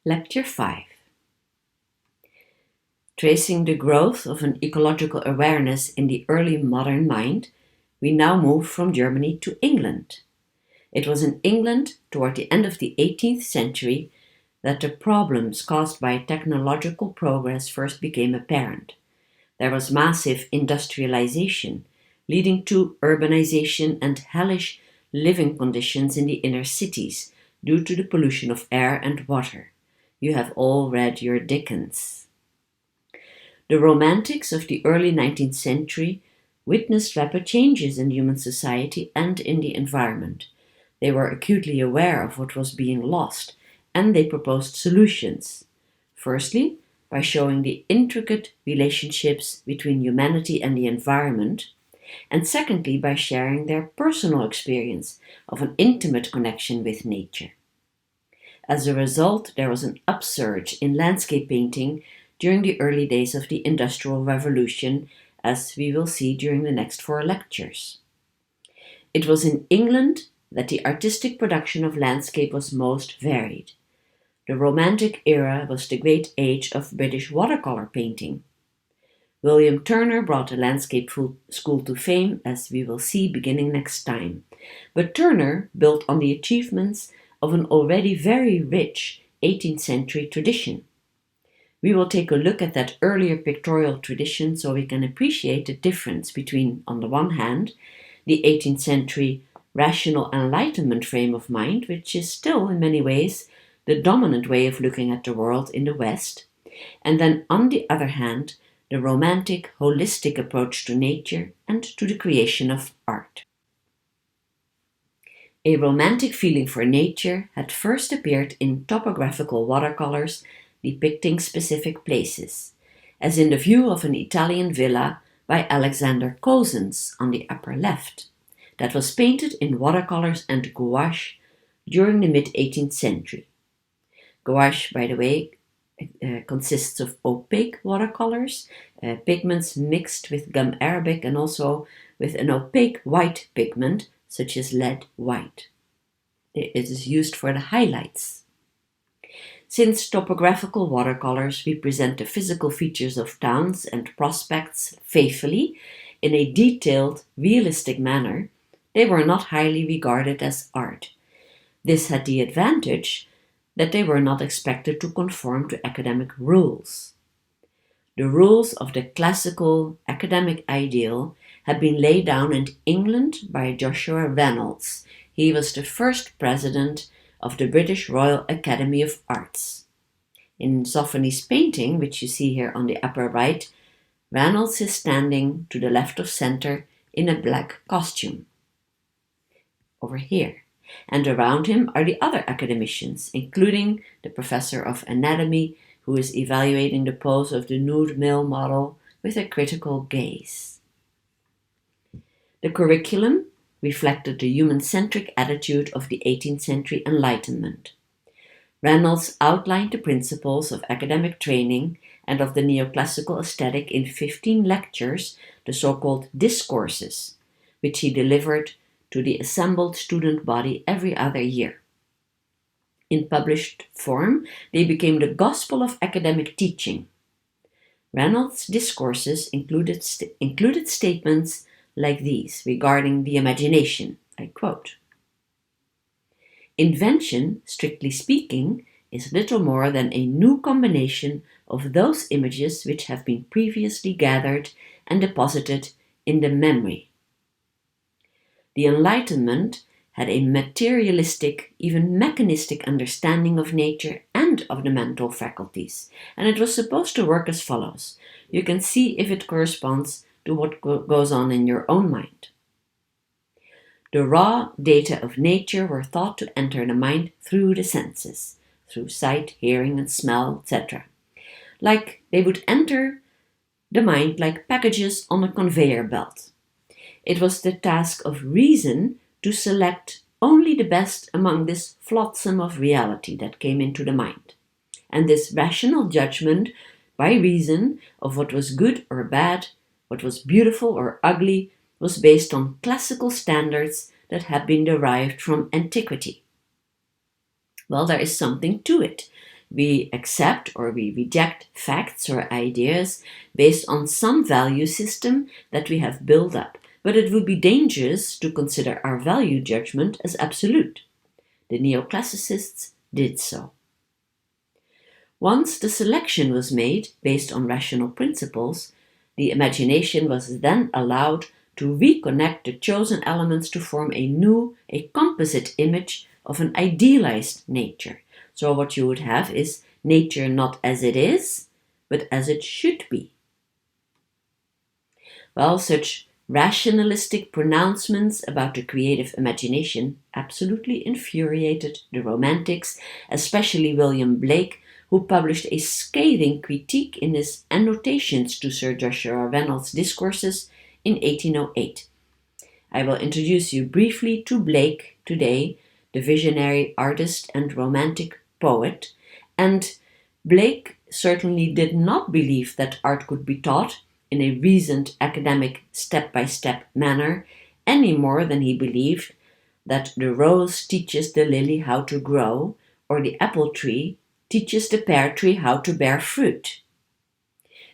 Lecture 5. Tracing the growth of an ecological awareness in the early modern mind, we now move from Germany to England. It was in England, toward the end of the 18th century, that the problems caused by technological progress first became apparent. There was massive industrialization, leading to urbanization and hellish living conditions in the inner cities due to the pollution of air and water. You have all read your Dickens. The Romantics of the early 19th century witnessed rapid changes in human society and in the environment. They were acutely aware of what was being lost, and they proposed solutions. Firstly, by showing the intricate relationships between humanity and the environment, and secondly, by sharing their personal experience of an intimate connection with nature. As a result, there was an upsurge in landscape painting during the early days of the Industrial Revolution, as we will see during the next 4 lectures. It was in England that the artistic production of landscape was most varied. The Romantic era was the great age of British watercolor painting. William Turner brought the landscape school to fame, as we will see beginning next time. But Turner built on the achievements of an already very rich 18th century tradition. We will take a look at that earlier pictorial tradition so we can appreciate the difference between, on the one hand, the 18th century rational Enlightenment frame of mind, which is still, in many ways, the dominant way of looking at the world in the West, and then, on the other hand, the romantic, holistic approach to nature and to the creation of art. A romantic feeling for nature had first appeared in topographical watercolors depicting specific places, as in the view of an Italian villa by Alexander Cozens on the upper left, that was painted in watercolors and gouache during the mid-18th century. Gouache, by the way, consists of opaque watercolors, pigments mixed with gum arabic and also with an opaque white pigment, such as lead white. It is used for the highlights. Since topographical watercolors represent the physical features of towns and prospects faithfully, in a detailed, realistic manner, they were not highly regarded as art. This had the advantage that they were not expected to conform to academic rules. The rules of the classical academic ideal had been laid down in England by Joshua Reynolds. He was the first president of the British Royal Academy of Arts. In Zoffany's painting, which you see here on the upper right, Reynolds is standing to the left of center in a black costume, over here, and around him are the other academicians, including the professor of anatomy, who is evaluating the pose of the nude male model with a critical gaze. The curriculum reflected the human-centric attitude of the 18th century Enlightenment. Reynolds outlined the principles of academic training and of the neoclassical aesthetic in 15 lectures, the so-called discourses, which he delivered to the assembled student body every other year. In published form, they became the gospel of academic teaching. Reynolds' discourses included statements like these regarding the imagination. I quote, "Invention, strictly speaking, is little more than a new combination of those images which have been previously gathered and deposited in the memory. The Enlightenment had a materialistic, even mechanistic understanding of nature and of the mental faculties, and it was supposed to work as follows. You can see if it corresponds to what goes on in your own mind. The raw data of nature were thought to enter the mind through the senses, through sight, hearing, and smell, etc. Like they would enter the mind like packages on a conveyor belt. It was the task of reason to select only the best among this flotsam of reality that came into the mind. And this rational judgment by reason of what was good or bad, what was beautiful or ugly, was based on classical standards that had been derived from antiquity. Well, there is something to it. We accept or we reject facts or ideas based on some value system that we have built up, but it would be dangerous to consider our value judgment as absolute. The neoclassicists did so. Once the selection was made based on rational principles, the imagination was then allowed to reconnect the chosen elements to form a composite image of an idealized nature. So what you would have is nature not as it is, but as it should be. Well, such rationalistic pronouncements about the creative imagination absolutely infuriated the Romantics, especially William Blake, who published a scathing critique in his Annotations to Sir Joshua Reynolds' Discourses in 1808. I will introduce you briefly to Blake today, the visionary artist and romantic poet, and Blake certainly did not believe that art could be taught in a reasoned academic step-by-step manner any more than he believed that the rose teaches the lily how to grow or the apple tree teaches the pear tree how to bear fruit.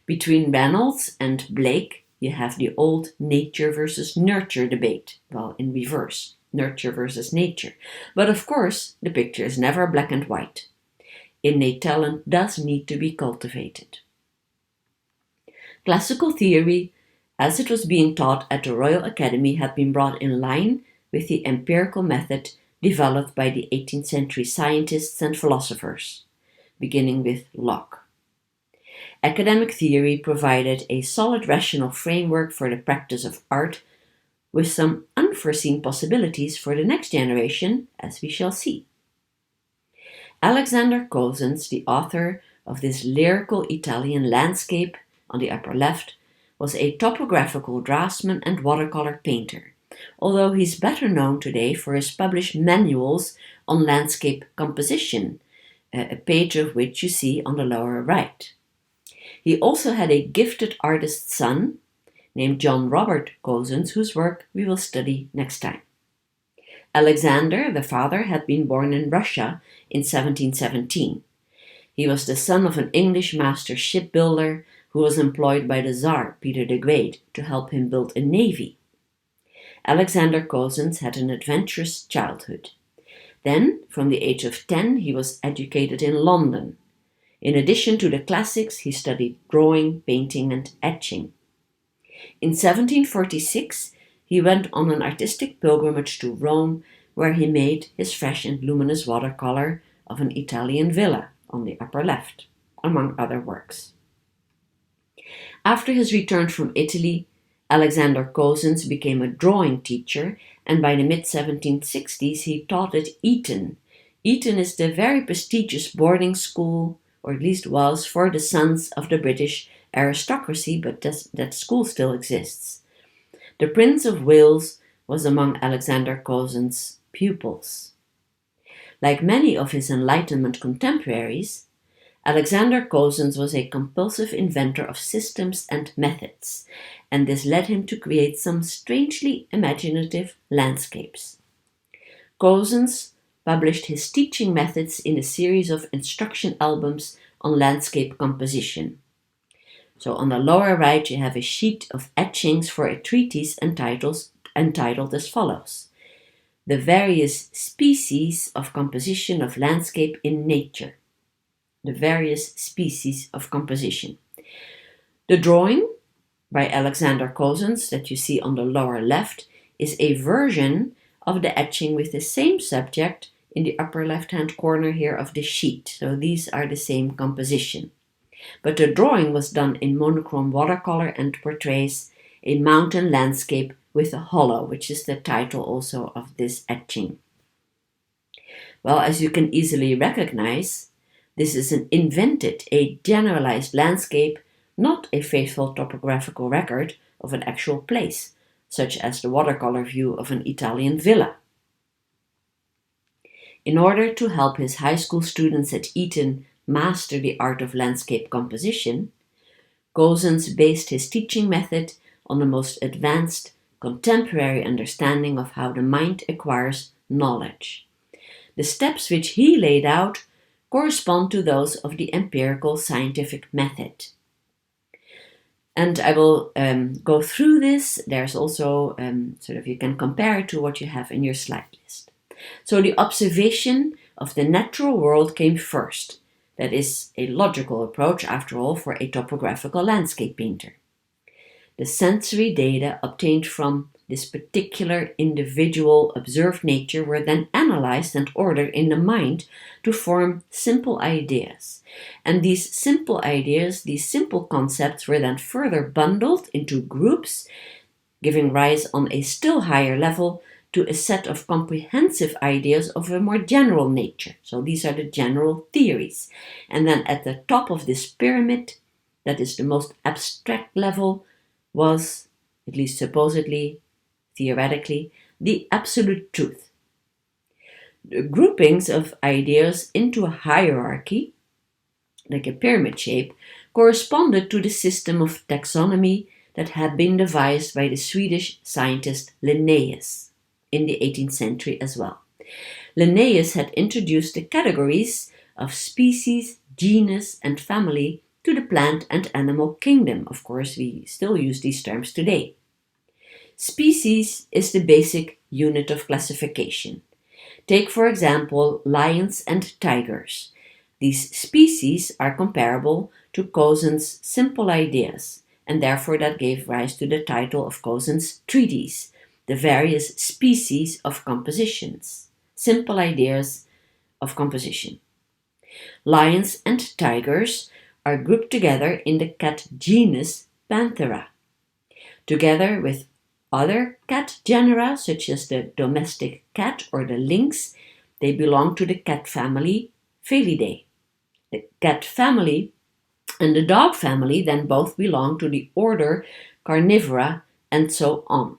Between Reynolds and Blake, you have the old nature versus nurture debate, well, in reverse, nurture versus nature. But of course, the picture is never black and white. Innate talent does need to be cultivated. Classical theory, as it was being taught at the Royal Academy, had been brought in line with the empirical method developed by the 18th century scientists and philosophers, beginning with Locke. Academic theory provided a solid rational framework for the practice of art, with some unforeseen possibilities for the next generation, as we shall see. A.Cozens, the author of this lyrical Italian landscape on the upper left, was a topographical draftsman and watercolor painter, although he's better known today for his published manuals on landscape composition, a page of which you see on the lower right. He also had a gifted artist son named John Robert Cozens, whose work we will study next time. Alexander, the father, had been born in Russia in 1717. He was the son of an English master shipbuilder who was employed by the Tsar, Peter the Great, to help him build a navy. Alexander Cozens had an adventurous childhood. Then, from the age of 10, he was educated in London. In addition to the classics, he studied drawing, painting, and etching. In 1746, he went on an artistic pilgrimage to Rome, where he made his fresh and luminous watercolor of an Italian villa on the upper left, among other works. After his return from Italy, Alexander Cozens became a drawing teacher, and by the mid-1760s he taught at Eton. Eton is the very prestigious boarding school, or at least was, for the sons of the British aristocracy, but that school still exists. The Prince of Wales was among Alexander Cozens' pupils. Like many of his Enlightenment contemporaries, Alexander Cozens was a compulsive inventor of systems and methods, and this led him to create some strangely imaginative landscapes. Cozens published his teaching methods in a series of instruction albums on landscape composition. So on the lower right you have a sheet of etchings for a treatise entitled as follows: The Various Species of Composition of Landscape in Nature. The various species of composition. The drawing by Alexander Cozens that you see on the lower left is a version of the etching with the same subject in the upper left-hand corner here of the sheet. So these are the same composition. But the drawing was done in monochrome watercolor and portrays a mountain landscape with a hollow, which is the title also of this etching. Well, as you can easily recognize, this is an invented, a generalized landscape, not a faithful topographical record of an actual place, such as the watercolor view of an Italian villa. In order to help his high school students at Eton master the art of landscape composition, Cozens based his teaching method on the most advanced contemporary understanding of how the mind acquires knowledge. The steps which he laid out correspond to those of the empirical scientific method. And I will go through this. There's also you can compare it to what you have in your slide list. So the observation of the natural world came first. That is a logical approach, after all, for a topographical landscape painter. The sensory data obtained from this particular individual observed nature were then analyzed and ordered in the mind to form simple ideas. And these simple ideas, these simple concepts, were then further bundled into groups, giving rise on a still higher level to a set of comprehensive ideas of a more general nature. So these are the general theories. And then at the top of this pyramid, that is the most abstract level, was, at least supposedly, theoretically, the absolute truth. The groupings of ideas into a hierarchy, like a pyramid shape, corresponded to the system of taxonomy that had been devised by the Swedish scientist Linnaeus in the 18th century as well. Linnaeus had introduced the categories of species, genus, and family to the plant and animal kingdom. Of course, we still use these terms today. Species is the basic unit of classification. Take, for example, lions and tigers. These species are comparable to Cozens' simple ideas, and therefore that gave rise to the title of Cozens' treatise, The Various Species of Compositions, Simple Ideas of Composition. Lions and tigers are grouped together in the cat genus Panthera. Together with other cat genera, such as the domestic cat or the lynx, they belong to the cat family Felidae. The cat family and the dog family then both belong to the order Carnivora, and so on.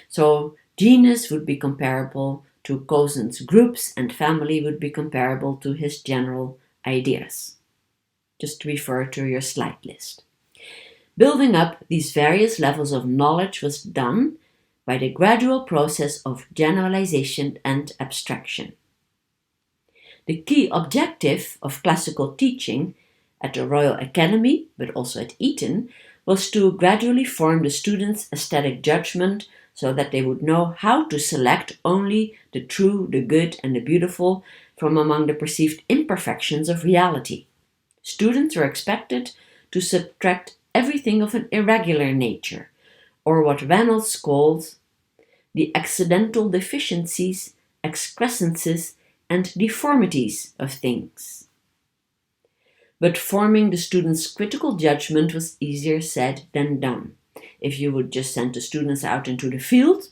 So genus would be comparable to Cozens' groups, and family would be comparable to his general ideas. Just to refer to your slide list. Building up these various levels of knowledge was done by the gradual process of generalization and abstraction. The key objective of classical teaching at the Royal Academy, but also at Eton, was to gradually form the students' aesthetic judgment so that they would know how to select only the true, the good, and the beautiful from among the perceived imperfections of reality. Students were expected to subtract everything of an irregular nature, or what Reynolds called the accidental deficiencies, excrescences, and deformities of things. But forming the students' critical judgment was easier said than done. If you would just send the students out into the field,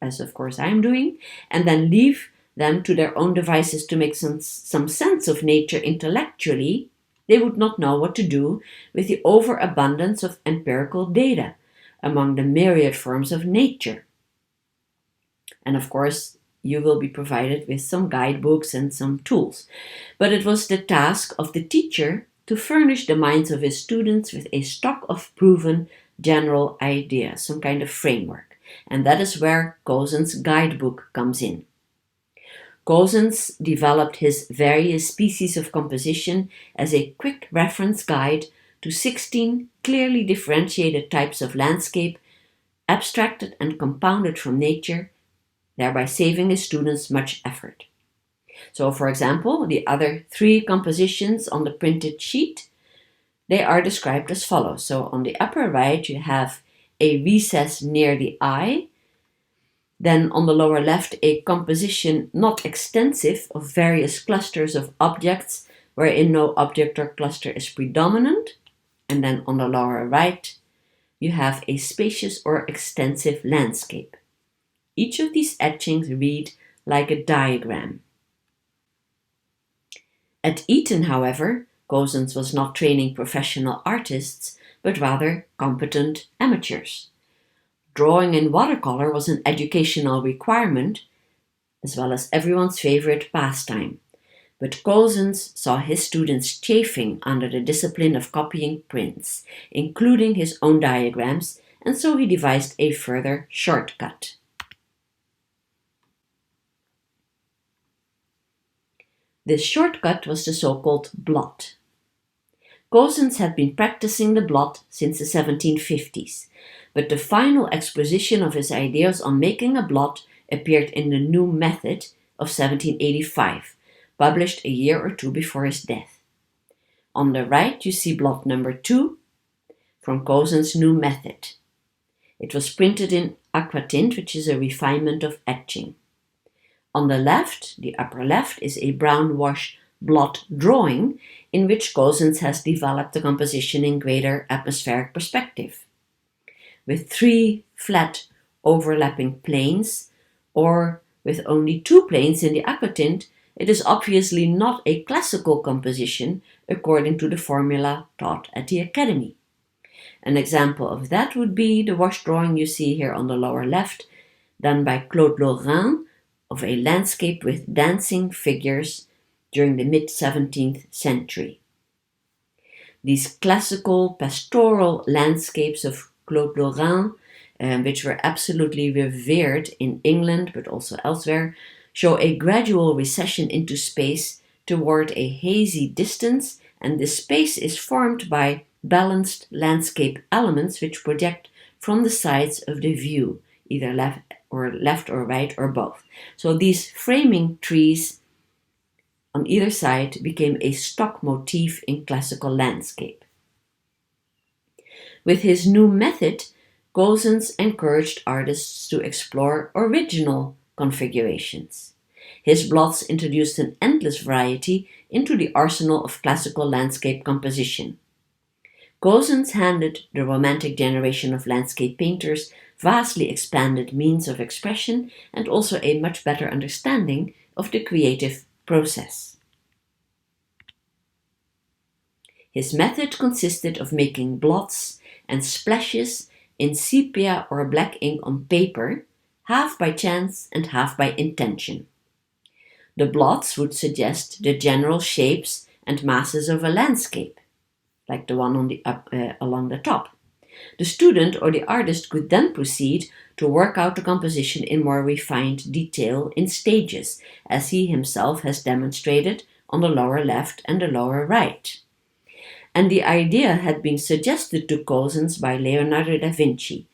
as of course I am doing, and then leave them to their own devices to make some sense of nature intellectually, they would not know what to do with the overabundance of empirical data among the myriad forms of nature. And of course, you will be provided with some guidebooks and some tools. But it was the task of the teacher to furnish the minds of his students with a stock of proven general ideas, some kind of framework. And that is where Cozens' guidebook comes in. Cozens developed his various species of composition as a quick reference guide to 16 clearly differentiated types of landscape, abstracted and compounded from nature, thereby saving his students much effort. So, for example, the other 3 compositions on the printed sheet, they are described as follows. So, on the upper right, you have a recess near the eye. Then on the lower left, a composition not extensive of various clusters of objects wherein no object or cluster is predominant. And then on the lower right, you have a spacious or extensive landscape. Each of these etchings read like a diagram. At Eton, however, Cozens was not training professional artists, but rather competent amateurs. Drawing in watercolor was an educational requirement, as well as everyone's favorite pastime. But Cozens saw his students chafing under the discipline of copying prints, including his own diagrams, and so he devised a further shortcut. This shortcut was the so-called blot. Cozens had been practicing the blot since the 1750s, but the final exposition of his ideas on making a blot appeared in the New Method of 1785, published a year or two before his death. On the right you see blot number 2 from Cozens' New Method. It was printed in aquatint, which is a refinement of etching. On the left, the upper left, is a brown wash blot drawing in which Cozens has developed the composition in greater atmospheric perspective. With 3 flat overlapping planes, or with only 2 planes in the aquatint, it is obviously not a classical composition according to the formula taught at the Academy. An example of that would be the wash drawing you see here on the lower left, done by Claude Lorrain, of a landscape with dancing figures during the mid-17th century. These classical pastoral landscapes of Claude Lorrain, which were absolutely revered in England but also elsewhere, show a gradual recession into space toward a hazy distance, and this space is formed by balanced landscape elements which project from the sides of the view, either left or right or both. So these framing trees on either side became a stock motif in classical landscape. With his new method, Cozens encouraged artists to explore original configurations. His blots introduced an endless variety into the arsenal of classical landscape composition. Cozens handed the Romantic generation of landscape painters vastly expanded means of expression and also a much better understanding of the creative process. His method consisted of making blots and splashes in sepia or black ink on paper, half by chance and half by intention. The blots would suggest the general shapes and masses of a landscape, like the one on along the top. The student or the artist could then proceed to work out the composition in more refined detail in stages, as he himself has demonstrated on the lower left and the lower right. And the idea had been suggested to Cozens by Leonardo da Vinci,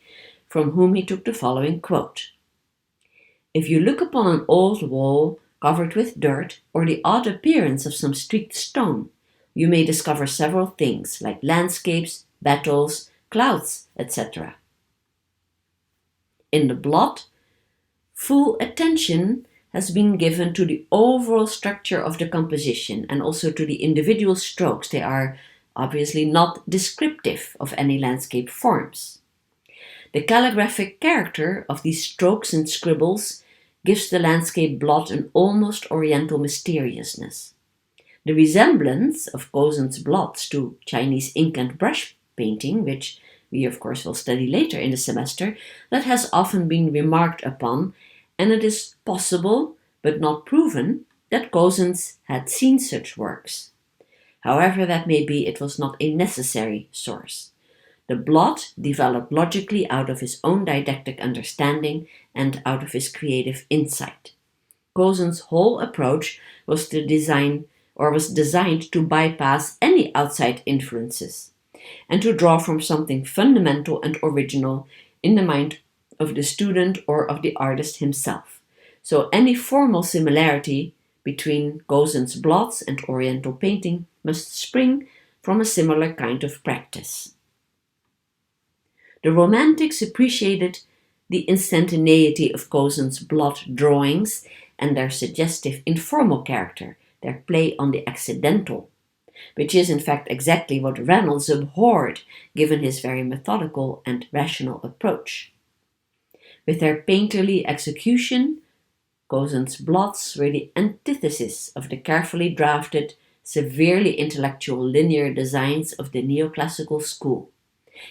from whom he took the following quote: "If you look upon an old wall covered with dirt or the odd appearance of some streaked stone, you may discover several things like landscapes, battles, clouds, etc. In the blot, full attention has been given to the overall structure of the composition and also to the individual strokes. They are obviously not descriptive of any landscape forms. The calligraphic character of these strokes and scribbles gives the landscape blot an almost oriental mysteriousness. The resemblance of Cozens' blots to Chinese ink and brush painting, which we of course will study later in the semester, that has often been remarked upon, and it is possible, but not proven, that Cozens had seen such works. However that may be, it was not a necessary source. The blot developed logically out of his own didactic understanding and out of his creative insight. Cozens' whole approach was designed to bypass any outside influences and to draw from something fundamental and original in the mind of the student or of the artist himself. So any formal similarity between Cozens' blots and Oriental painting must spring from a similar kind of practice. The Romantics appreciated the instantaneity of Cozens' blot drawings and their suggestive informal character, their play on the accidental, which is in fact exactly what Reynolds abhorred given his very methodical and rational approach. With their painterly execution, Cozens' blots were the antithesis of the carefully drafted, severely intellectual linear designs of the neoclassical school,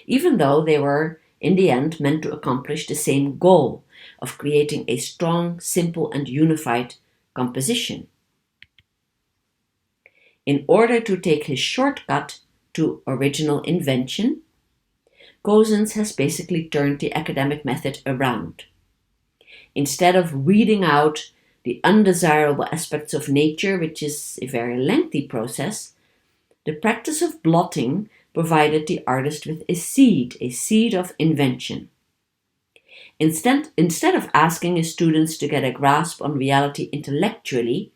even though they were in the end meant to accomplish the same goal of creating a strong, simple, and unified composition. In order to take his shortcut to original invention, Cozens has basically turned the academic method around. Instead of weeding out the undesirable aspects of nature, which is a very lengthy process, the practice of blotting provided the artist with a seed of invention. Instead of asking his students to get a grasp on reality intellectually,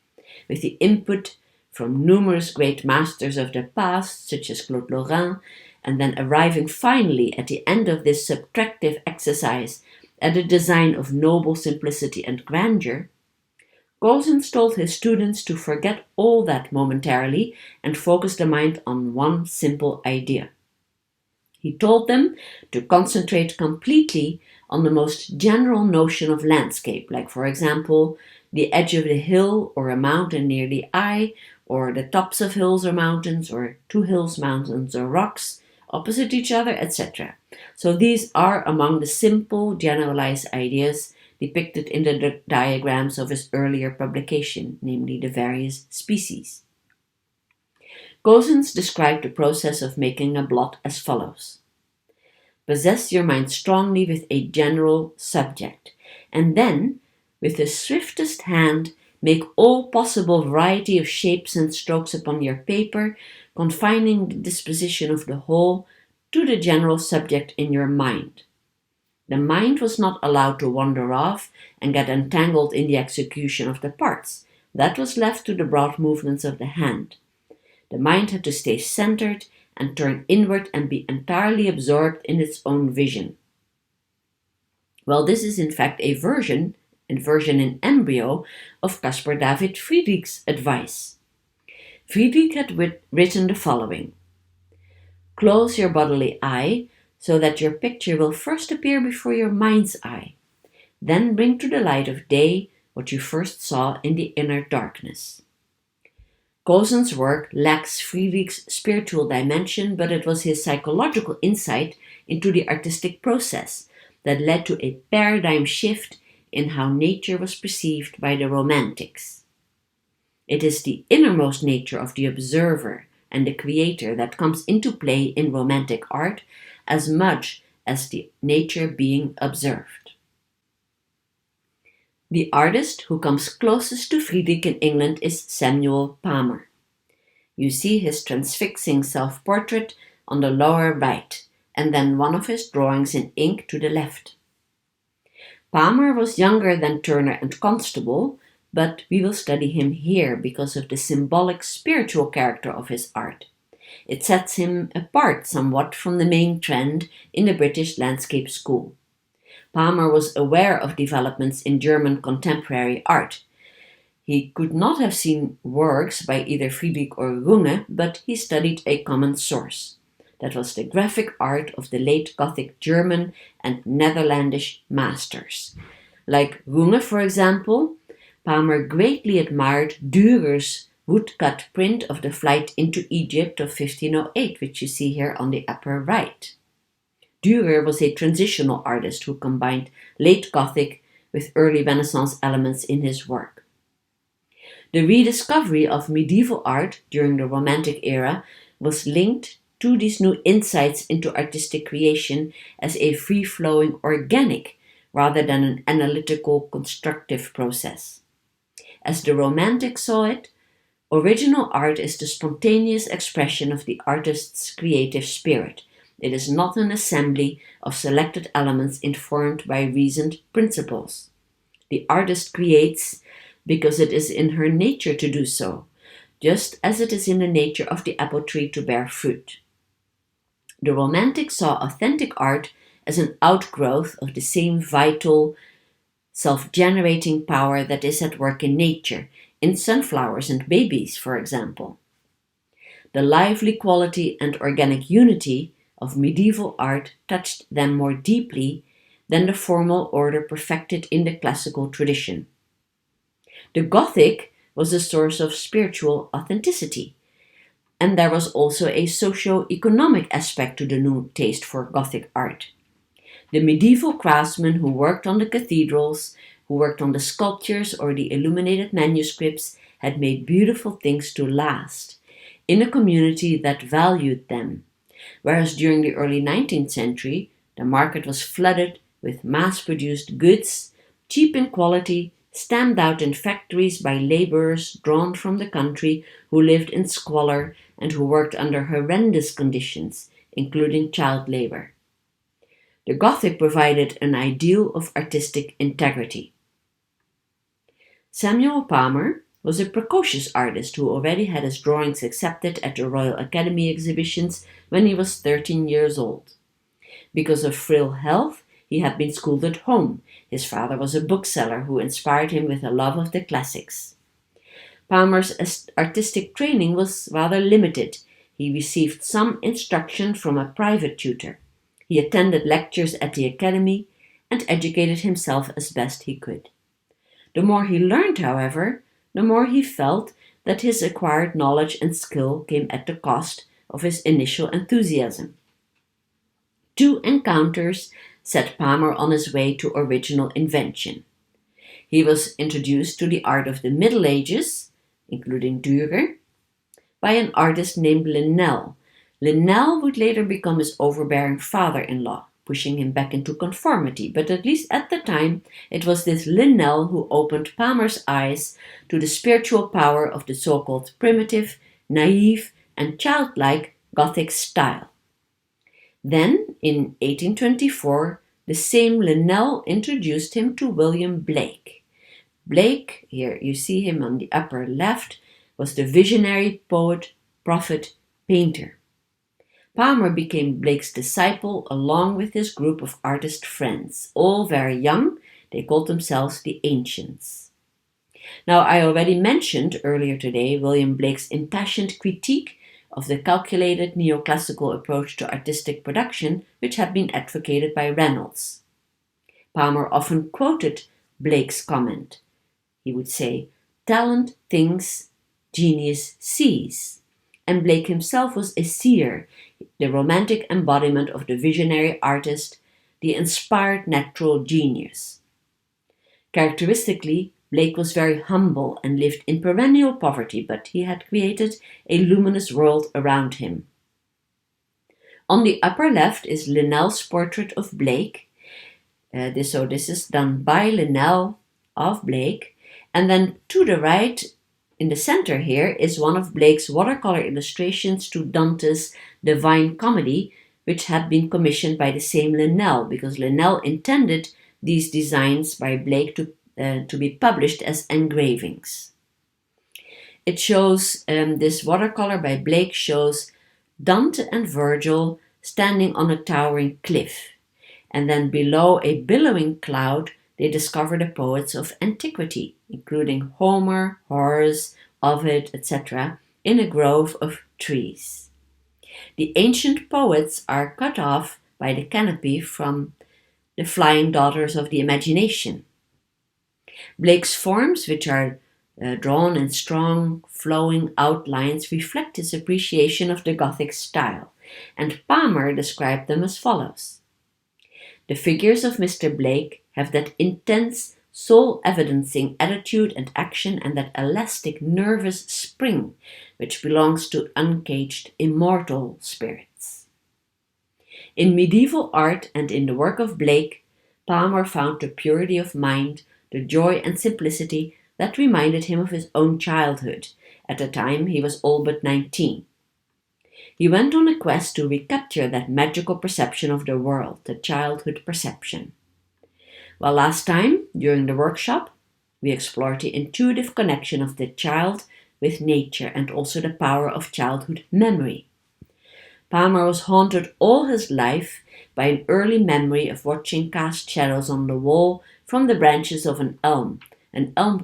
with the input from numerous great masters of the past, such as Claude Lorrain, and then arriving finally at the end of this subtractive exercise at a design of noble simplicity and grandeur, A.Cozens told his students to forget all that momentarily and focus the mind on one simple idea. He told them to concentrate completely on the most general notion of landscape, like, for example, the edge of the hill or a mountain near the eye, or the tops of hills or mountains, or two hills, mountains, or rocks opposite each other, etc. So these are among the simple, generalized ideas depicted in the diagrams of his earlier publication, namely the various species. A.Cozens described the process of making a blot as follows. Possess your mind strongly with a general subject, and then, with the swiftest hand, make all possible variety of shapes and strokes upon your paper, confining the disposition of the whole to the general subject in your mind. The mind was not allowed to wander off and get entangled in the execution of the parts. That was left to the broad movements of the hand. The mind had to stay centered and turn inward and be entirely absorbed in its own vision. Well, this is in fact a version in embryo of Caspar David Friedrich's advice. Friedrich had written the following: close your bodily eye so that your picture will first appear before your mind's eye. Then bring to the light of day what you first saw in the inner darkness. A.Cozens' work lacks Friedrich's spiritual dimension, but it was his psychological insight into the artistic process that led to a paradigm shift in how nature was perceived by the Romantics. It is the innermost nature of the observer and the creator that comes into play in Romantic art as much as the nature being observed. The artist who comes closest to Friedrich in England is Samuel Palmer. You see his transfixing self-portrait on the lower right, and then one of his drawings in ink to the left. Palmer was younger than Turner and Constable, but we will study him here because of the symbolic spiritual character of his art. It sets him apart somewhat from the main trend in the British landscape school. Palmer was aware of developments in German contemporary art. He could not have seen works by either Friedrich or Runge, but he studied a common source. That was the graphic art of the late Gothic German and Netherlandish masters. Like Runge, for example, Palmer greatly admired Dürer's woodcut print of the Flight into Egypt of 1508, which you see here on the upper right. Dürer was a transitional artist who combined late Gothic with early Renaissance elements in his work. The rediscovery of medieval art during the Romantic era was linked to these new insights into artistic creation as a free-flowing organic rather than an analytical constructive process. As the Romantics saw it, original art is the spontaneous expression of the artist's creative spirit. It is not an assembly of selected elements informed by reasoned principles. The artist creates because it is in her nature to do so, just as it is in the nature of the apple tree to bear fruit. The Romantics saw authentic art as an outgrowth of the same vital, self-generating power that is at work in nature, in sunflowers and babies, for example. The lively quality and organic unity of medieval art touched them more deeply than the formal order perfected in the classical tradition. The Gothic was a source of spiritual authenticity, and there was also a socio-economic aspect to the new taste for Gothic art. The medieval craftsmen who worked on the cathedrals, who worked on the sculptures or the illuminated manuscripts, had made beautiful things to last, in a community that valued them. Whereas during the early 19th century, the market was flooded with mass-produced goods, cheap in quality, stamped out in factories by laborers drawn from the country who lived in squalor and who worked under horrendous conditions, including child labor. The Gothic provided an ideal of artistic integrity. Samuel Palmer was a precocious artist who already had his drawings accepted at the Royal Academy exhibitions when he was 13 years old. Because of frail health, he had been schooled at home. His father was a bookseller who inspired him with a love of the classics. Palmer's artistic training was rather limited. He received some instruction from a private tutor. He attended lectures at the Academy and educated himself as best he could. The more he learned, however, the more he felt that his acquired knowledge and skill came at the cost of his initial enthusiasm. 2 encounters set Palmer on his way to original invention. He was introduced to the art of the Middle Ages, including Dürer, by an artist named Linnell. Linnell would later become his overbearing father-in-law, pushing him back into conformity, but at least at the time, it was this Linnell who opened Palmer's eyes to the spiritual power of the so-called primitive, naive, and childlike Gothic style. Then, in 1824, the same Linnell introduced him to William Blake. Blake, here you see him on the upper left, was the visionary poet, prophet, painter. Palmer became Blake's disciple along with his group of artist friends, all very young. They called themselves the Ancients. Now, I already mentioned earlier today William Blake's impassioned critique of the calculated neoclassical approach to artistic production, which had been advocated by Reynolds. Palmer often quoted Blake's comment. He would say, "Talent thinks, genius sees." And Blake himself was a seer, the romantic embodiment of the visionary artist, the inspired natural genius. Characteristically, Blake was very humble and lived in perennial poverty, but he had created a luminous world around him. On the upper left is Linnell's portrait of Blake. This is done by Linnell of Blake. And then to the right, in the center here, is one of Blake's watercolor illustrations to Dante's Divine Comedy, which had been commissioned by the same Linnell, because Linnell intended these designs by Blake to be published as engravings. It shows, this watercolor by Blake shows Dante and Virgil standing on a towering cliff, and then below a billowing cloud they discover the poets of antiquity, including Homer, Horace, Ovid, etc., in a grove of trees. The ancient poets are cut off by the canopy from the flying daughters of the imagination. Blake's forms, which are drawn in strong, flowing outlines, reflect his appreciation of the Gothic style, and Palmer described them as follows. The figures of Mr. Blake have that intense, soul-evidencing attitude and action and that elastic, nervous spring which belongs to uncaged, immortal spirits. In medieval art and in the work of Blake, Palmer found the purity of mind, the joy and simplicity that reminded him of his own childhood. At the time, he was all but 19. He went on a quest to recapture that magical perception of the world, the childhood perception. Well, last time, during the workshop, we explored the intuitive connection of the child with nature and also the power of childhood memory. Palmer was haunted all his life by an early memory of watching cast shadows on the wall from the branches of an elm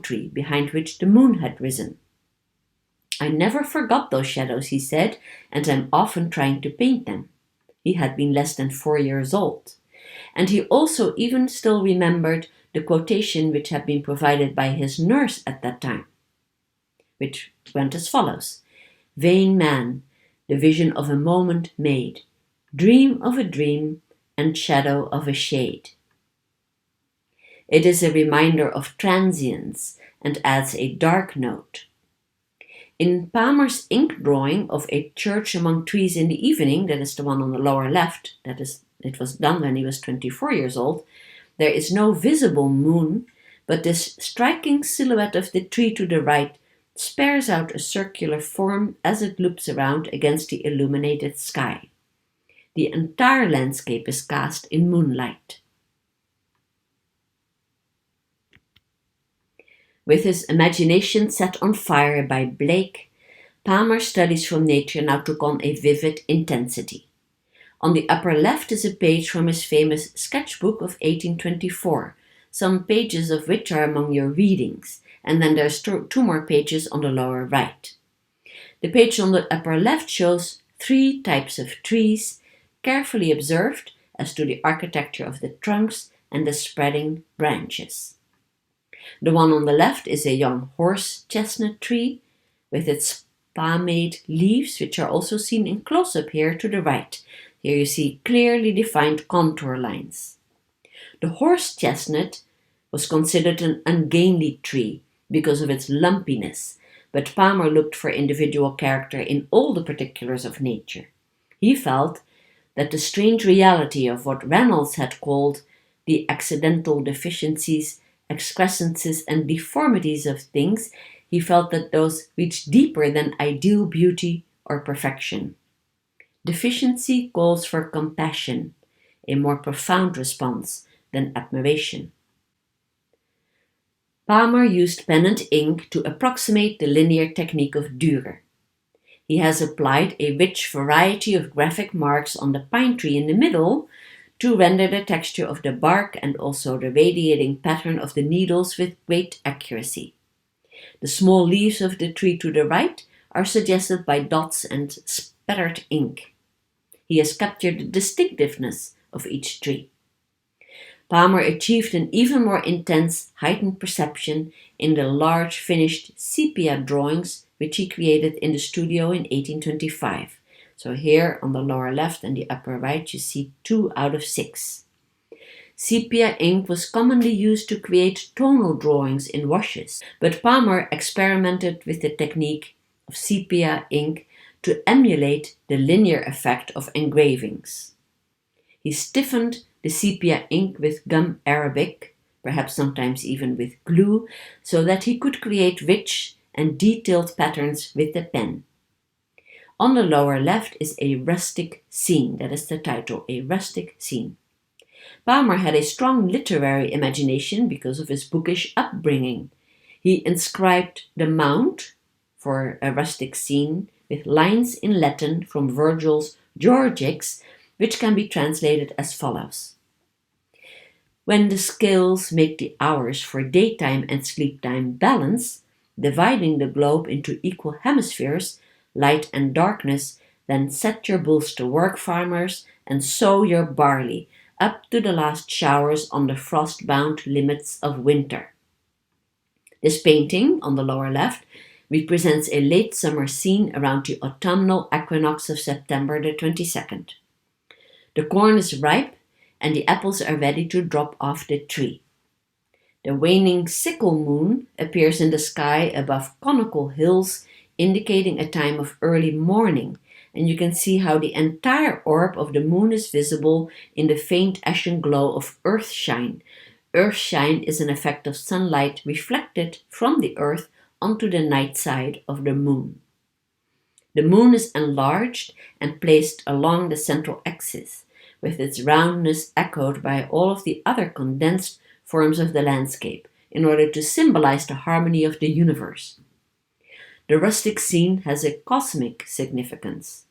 tree behind which the moon had risen. "I never forgot those shadows," he said, "and I'm often trying to paint them." He had been less than 4 years old. And he also even still remembered the quotation which had been provided by his nurse at that time, which went as follows: "Vain man, the vision of a moment made, dream of a dream, and shadow of a shade." It is a reminder of transience and adds a dark note. In Palmer's ink drawing of a church among trees in the evening, that is the one on the lower left, it was done when he was 24 years old, there is no visible moon, but this striking silhouette of the tree to the right spares out a circular form as it loops around against the illuminated sky. The entire landscape is cast in moonlight. With his imagination set on fire by Blake, Palmer's studies from nature now took on a vivid intensity. On the upper left is a page from his famous sketchbook of 1824, some pages of which are among your readings, and then there's two more pages on the lower right. The page on the upper left shows 3 types of trees, carefully observed as to the architecture of the trunks and the spreading branches. The one on the left is a young horse chestnut tree, with its pomade leaves, which are also seen in close-up here to the right. Here you see clearly defined contour lines. The horse chestnut was considered an ungainly tree because of its lumpiness, but Palmer looked for individual character in all the particulars of nature. He felt that the strange reality of what Reynolds had called the accidental deficiencies, excrescences, and deformities of things, he felt that those reached deeper than ideal beauty or perfection. Deficiency calls for compassion, a more profound response than admiration. Palmer used pen and ink to approximate the linear technique of Dürer. He has applied a rich variety of graphic marks on the pine tree in the middle to render the texture of the bark and also the radiating pattern of the needles with great accuracy. The small leaves of the tree to the right are suggested by dots and spattered ink. He has captured the distinctiveness of each tree. Palmer achieved an even more intense, heightened perception in the large finished sepia drawings which he created in the studio in 1825. So here on the lower left and the upper right you see 2 out of 6. Sepia ink was commonly used to create tonal drawings in washes, but Palmer experimented with the technique of sepia ink to emulate the linear effect of engravings. He stiffened the sepia ink with gum arabic, perhaps sometimes even with glue, so that he could create rich and detailed patterns with the pen. On the lower left is a rustic scene, that is the title, a rustic scene. Palmer had a strong literary imagination because of his bookish upbringing. He inscribed the mount for a rustic scene with lines in Latin from Virgil's Georgics, which can be translated as follows. When the scales make the hours for daytime and sleep time balance, dividing the globe into equal hemispheres, light and darkness, then set your bulls to work, farmers, and sow your barley, up to the last showers on the frost-bound limits of winter. This painting, on the lower left, represents a late summer scene around the autumnal equinox of September the 22nd. The corn is ripe, and the apples are ready to drop off the tree. The waning sickle moon appears in the sky above conical hills, indicating a time of early morning, and you can see how the entire orb of the moon is visible in the faint ashen glow of earthshine. Earthshine is an effect of sunlight reflected from the earth onto the night side of the moon. The moon is enlarged and placed along the central axis, with its roundness echoed by all of the other condensed forms of the landscape, in order to symbolize the harmony of the universe. The rustic scene has a cosmic significance.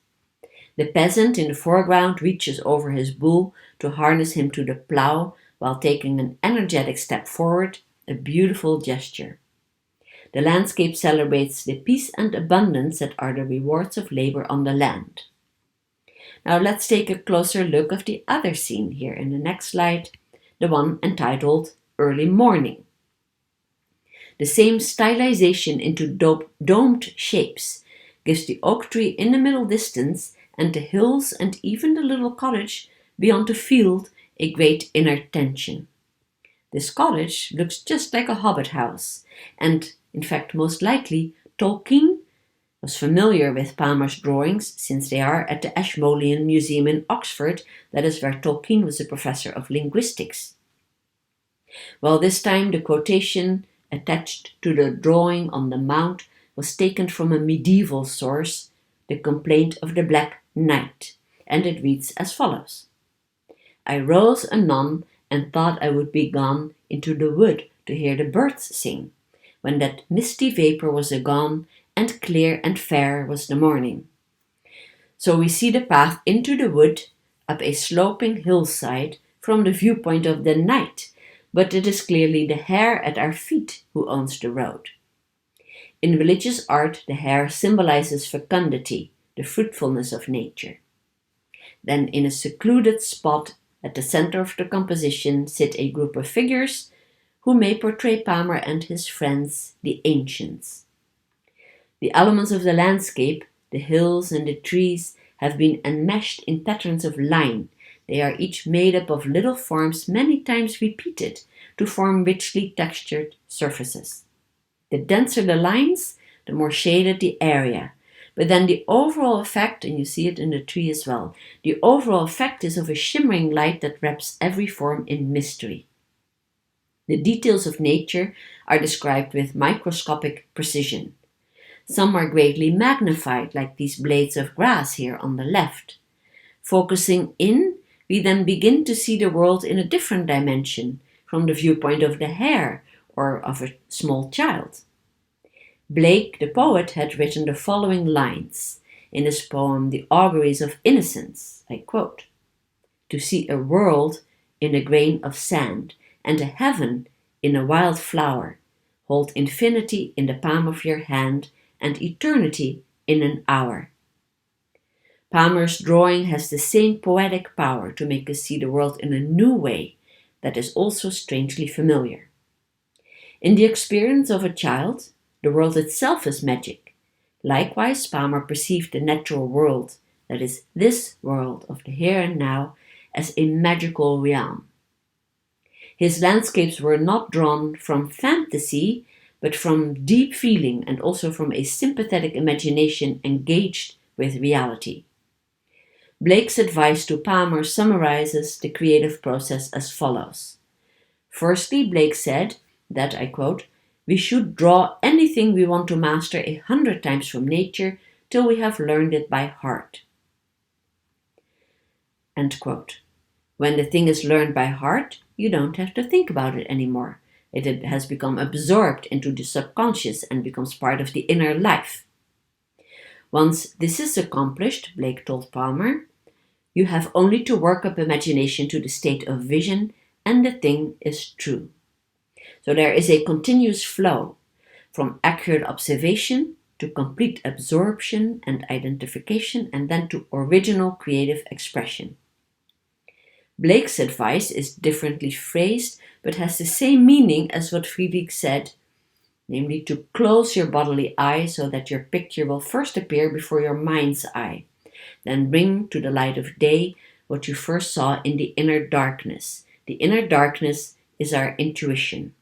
The peasant in the foreground reaches over his bull to harness him to the plow while taking an energetic step forward, a beautiful gesture. The landscape celebrates the peace and abundance that are the rewards of labor on the land. Now let's take a closer look of the other scene here in the next slide, the one entitled Early Morning. The same stylization into domed shapes gives the oak tree in the middle distance and the hills and even the little cottage beyond the field a great inner tension. This cottage looks just like a hobbit house, and in fact most likely Tolkien was familiar with Palmer's drawings since they are at the Ashmolean Museum in Oxford, that is where Tolkien was a professor of linguistics. Well, this time the quotation attached to the drawing on the mount was taken from a medieval source, The Complaint of the Black Knight, and it reads as follows. I rose anon and thought I would be gone into the wood to hear the birds sing, when that misty vapour was agone, and clear and fair was the morning. So we see the path into the wood, up a sloping hillside, from the viewpoint of the knight, but it is clearly the hare at our feet who owns the road. In religious art, the hare symbolizes fecundity, the fruitfulness of nature. Then in a secluded spot at the center of the composition sit a group of figures who may portray Palmer and his friends, the ancients. The elements of the landscape, the hills and the trees, have been enmeshed in patterns of line. They are each made up of little forms many times repeated to form richly textured surfaces. The denser the lines, the more shaded the area. But then the overall effect, and you see it in the tree as well, the overall effect is of a shimmering light that wraps every form in mystery. The details of nature are described with microscopic precision. Some are greatly magnified, like these blades of grass here on the left. Focusing in, we then begin to see the world in a different dimension, from the viewpoint of the hare or of a small child. Blake, the poet, had written the following lines in his poem The Auguries of Innocence. I quote, to see a world in a grain of sand, and a heaven in a wild flower, hold infinity in the palm of your hand, and eternity in an hour. Palmer's drawing has the same poetic power to make us see the world in a new way that is also strangely familiar. In the experience of a child, the world itself is magic. Likewise, Palmer perceived the natural world, that is, this world of the here and now, as a magical realm. His landscapes were not drawn from fantasy, but from deep feeling and also from a sympathetic imagination engaged with reality. Blake's advice to Palmer summarizes the creative process as follows. Firstly, Blake said that, I quote, we should draw anything we want to master 100 times from nature till we have learned it by heart. End quote. When the thing is learned by heart, you don't have to think about it anymore. It has become absorbed into the subconscious and becomes part of the inner life. Once this is accomplished, Blake told Palmer, you have only to work up imagination to the state of vision, and the thing is true. So there is a continuous flow from accurate observation to complete absorption and identification, and then to original creative expression. Blake's advice is differently phrased, but has the same meaning as what Friedrich said, namely to close your bodily eye so that your picture will first appear before your mind's eye, then bring to the light of day what you first saw in the inner darkness. The inner darkness is our intuition.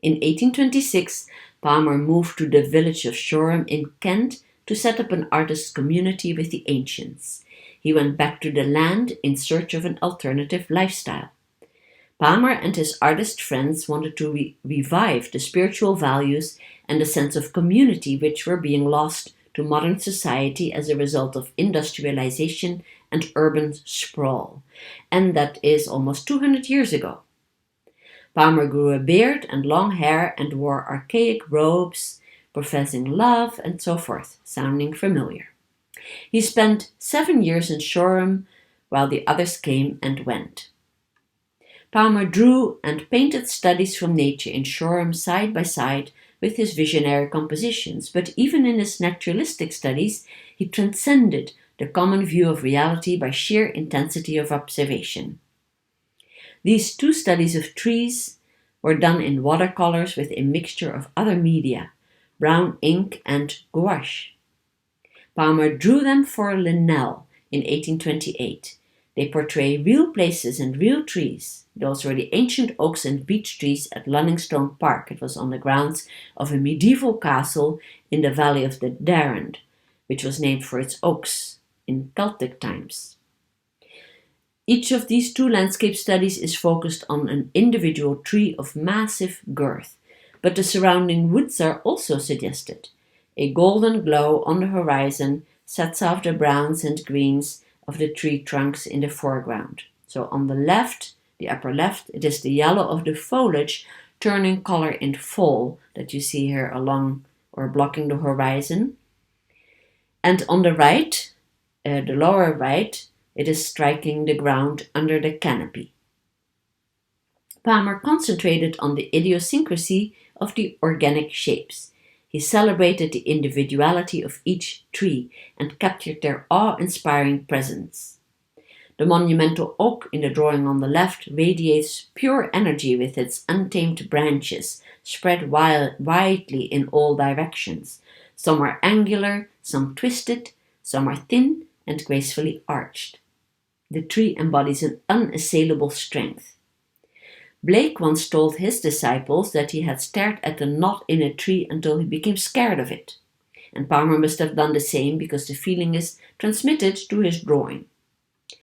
In 1826, Palmer moved to the village of Shoreham in Kent to set up an artist's community with the ancients. He went back to the land in search of an alternative lifestyle. Palmer and his artist friends wanted to revive the spiritual values and the sense of community which were being lost to modern society as a result of industrialization and urban sprawl. And that is almost 200 years ago. Palmer grew a beard and long hair and wore archaic robes, professing love and so forth, sounding familiar. He spent 7 years in Shoreham while the others came and went. Palmer drew and painted studies from nature in Shoreham side by side with his visionary compositions, but even in his naturalistic studies, he transcended the common view of reality by sheer intensity of observation. These two studies of trees were done in watercolors with a mixture of other media, brown ink and gouache. Palmer drew them for Linnell in 1828. They portray real places and real trees. Those were the ancient oaks and beech trees at Lunningstone Park. It was on the grounds of a medieval castle in the valley of the Darrand, which was named for its oaks in Celtic times. Each of these two landscape studies is focused on an individual tree of massive girth, but the surrounding woods are also suggested. A golden glow on the horizon sets off the browns and greens of the tree trunks in the foreground. So on the left, the upper left, it is the yellow of the foliage turning color in fall that you see here along or blocking the horizon. And on the right, the lower right, it is striking the ground under the canopy. Palmer concentrated on the idiosyncrasy of the organic shapes. He celebrated the individuality of each tree and captured their awe-inspiring presence. The monumental oak in the drawing on the left radiates pure energy with its untamed branches spread widely in all directions. Some are angular, some twisted, some are thin and gracefully arched. The tree embodies an unassailable strength. Blake once told his disciples that he had stared at a knot in a tree until he became scared of it. And Palmer must have done the same because the feeling is transmitted to his drawing.